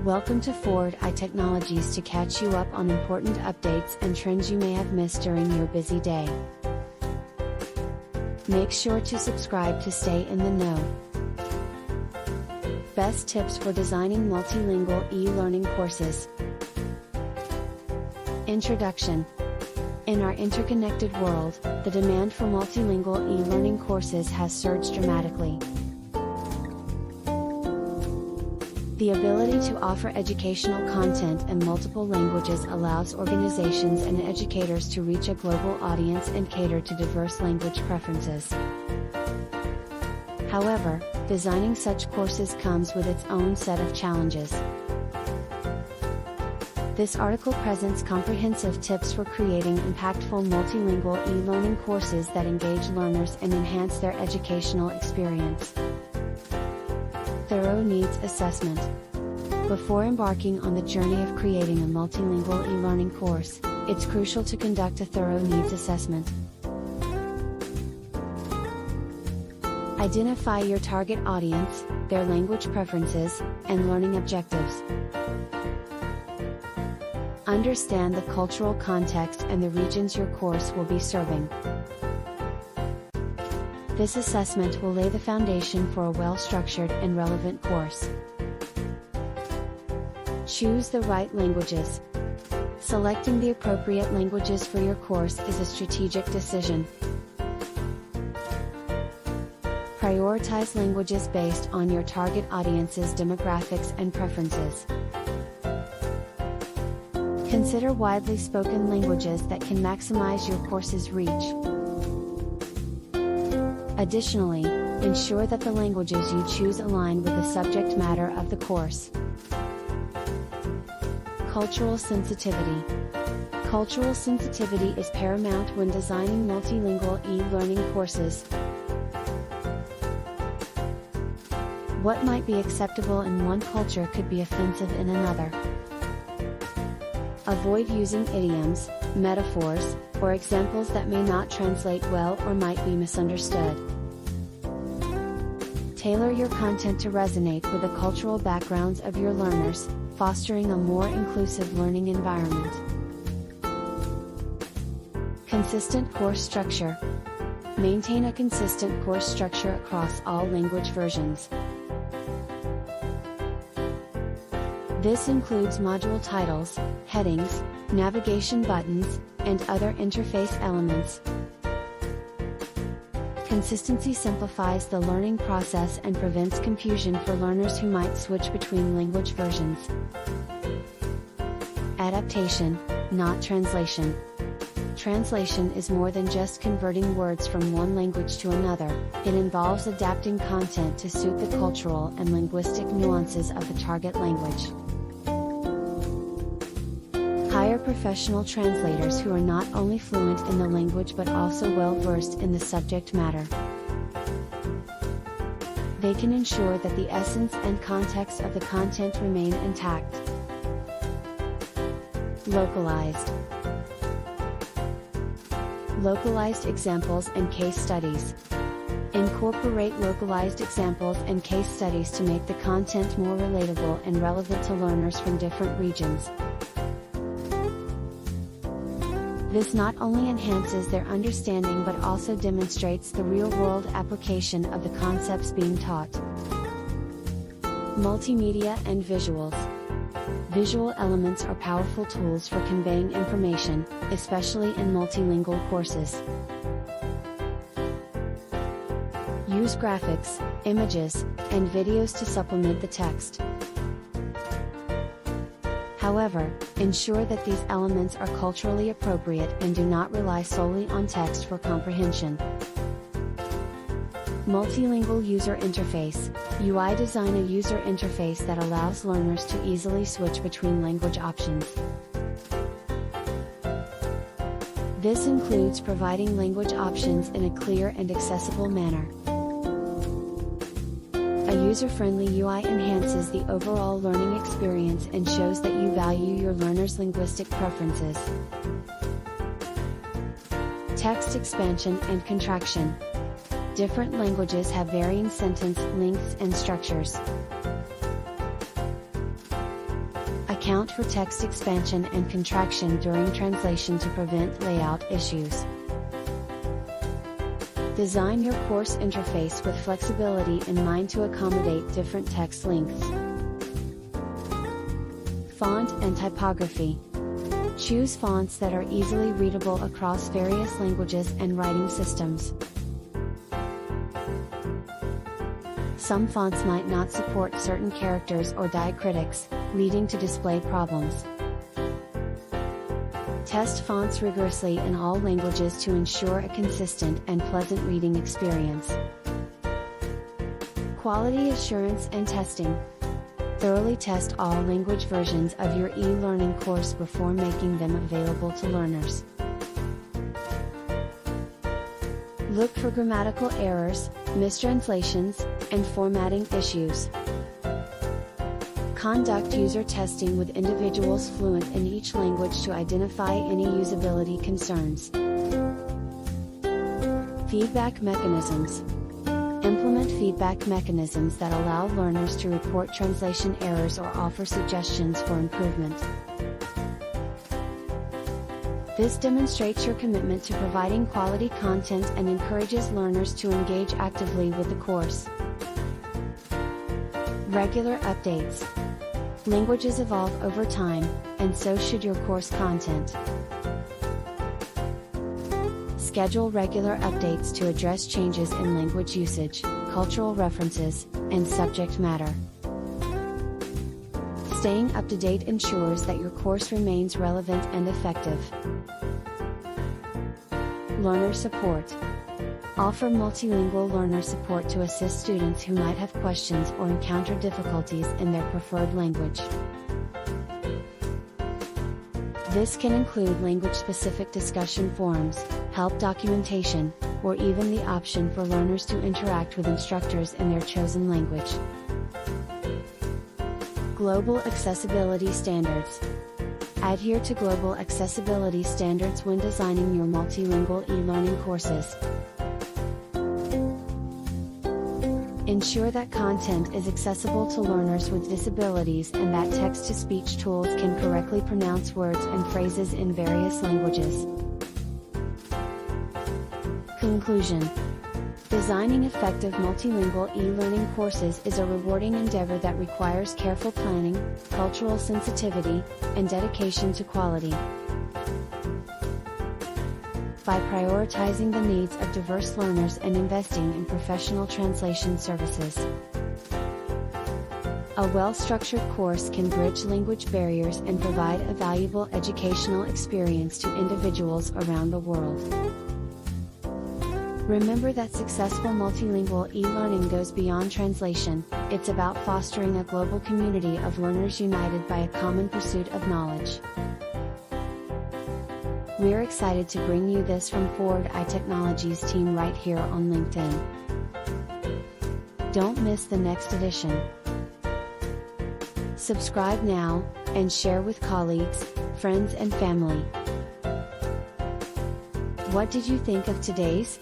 Welcome to Forward I Technologies to catch you up on important updates and trends you may have missed during your busy day. Make sure to subscribe to stay in the know. Best tips for designing multilingual e-learning courses. Introduction. In our interconnected world, the demand for multilingual e-learning courses has surged dramatically. The ability to offer educational content in multiple languages allows organizations and educators to reach a global audience and cater to diverse language preferences. However, designing such courses comes with its own set of challenges. This article presents comprehensive tips for creating impactful multilingual e-learning courses that engage learners and enhance their educational experience. Thorough needs assessment. Before embarking on the journey of creating a multilingual e-learning course, it's crucial to conduct a thorough needs assessment. Identify your target audience, their language preferences, and learning objectives. Understand the cultural context and the regions your course will be serving. This assessment will lay the foundation for a well-structured and relevant course. Choose the right languages. Selecting the appropriate languages for your course is a strategic decision. Prioritize languages based on your target audience's demographics and preferences. Consider widely spoken languages that can maximize your course's reach. Additionally, ensure that the languages you choose align with the subject matter of the course. Cultural sensitivity. Cultural sensitivity is paramount when designing multilingual e-learning courses. What might be acceptable in one culture could be offensive in another. Avoid using idioms, metaphors, or examples that may not translate well or might be misunderstood. Tailor your content to resonate with the cultural backgrounds of your learners, fostering a more inclusive learning environment. Consistent course structure. Maintain a consistent course structure across all language versions. This includes module titles, headings, navigation buttons, and other interface elements. Consistency simplifies the learning process and prevents confusion for learners who might switch between language versions. Adaptation, not translation. Translation is more than just converting words from one language to another, it involves adapting content to suit the cultural and linguistic nuances of the target language. Hire professional translators who are not only fluent in the language but also well-versed in the subject matter. They can ensure that the essence and context of the content remain intact. Localized. Localized examples and case studies. Incorporate localized examples and case studies to make the content more relatable and relevant to learners from different regions. This not only enhances their understanding but also demonstrates the real-world application of the concepts being taught. Multimedia and visuals. Visual elements are powerful tools for conveying information, especially in multilingual courses. Use graphics, images, and videos to supplement the text. However, ensure that these elements are culturally appropriate and do not rely solely on text for comprehension. Multilingual user interface. UI design a user interface that allows learners to easily switch between language options. This includes providing language options in a clear and accessible manner. A user-friendly UI enhances the overall learning experience and shows that you value your learners' linguistic preferences. Text expansion and contraction. Different languages have varying sentence lengths and structures. Account for text expansion and contraction during translation to prevent layout issues. Design your course interface with flexibility in mind to accommodate different text lengths. Font and typography. Choose fonts that are easily readable across various languages and writing systems. Some fonts might not support certain characters or diacritics, leading to display problems. Test fonts rigorously in all languages to ensure a consistent and pleasant reading experience. Quality assurance and testing. Thoroughly test all language versions of your e-learning course before making them available to learners. Look for grammatical errors, mistranslations, and formatting issues. Conduct user testing with individuals fluent in each language to identify any usability concerns. Feedback mechanisms. Implement feedback mechanisms that allow learners to report translation errors or offer suggestions for improvement. This demonstrates your commitment to providing quality content and encourages learners to engage actively with the course. Regular updates. Languages evolve over time, and so should your course content. Schedule regular updates to address changes in language usage, cultural references, and subject matter. Staying up to date ensures that your course remains relevant and effective. Learner support. Offer multilingual learner support to assist students who might have questions or encounter difficulties in their preferred language. This can include language-specific discussion forums, help documentation, or even the option for learners to interact with instructors in their chosen language. Global accessibility standards. Adhere to global accessibility standards when designing your multilingual e-learning courses. Ensure that content is accessible to learners with disabilities and that text-to-speech tools can correctly pronounce words and phrases in various languages. Conclusion. Designing effective multilingual e-learning courses is a rewarding endeavor that requires careful planning, cultural sensitivity, and dedication to quality. By prioritizing the needs of diverse learners and investing in professional translation services, a well-structured course can bridge language barriers and provide a valuable educational experience to individuals around the world. Remember that successful multilingual e-learning goes beyond translation, it's about fostering a global community of learners united by a common pursuit of knowledge. We're excited to bring you this from Forward iTechnologies team right here on LinkedIn. Don't miss the next edition. Subscribe now, and share with colleagues, friends and family. What did you think of today's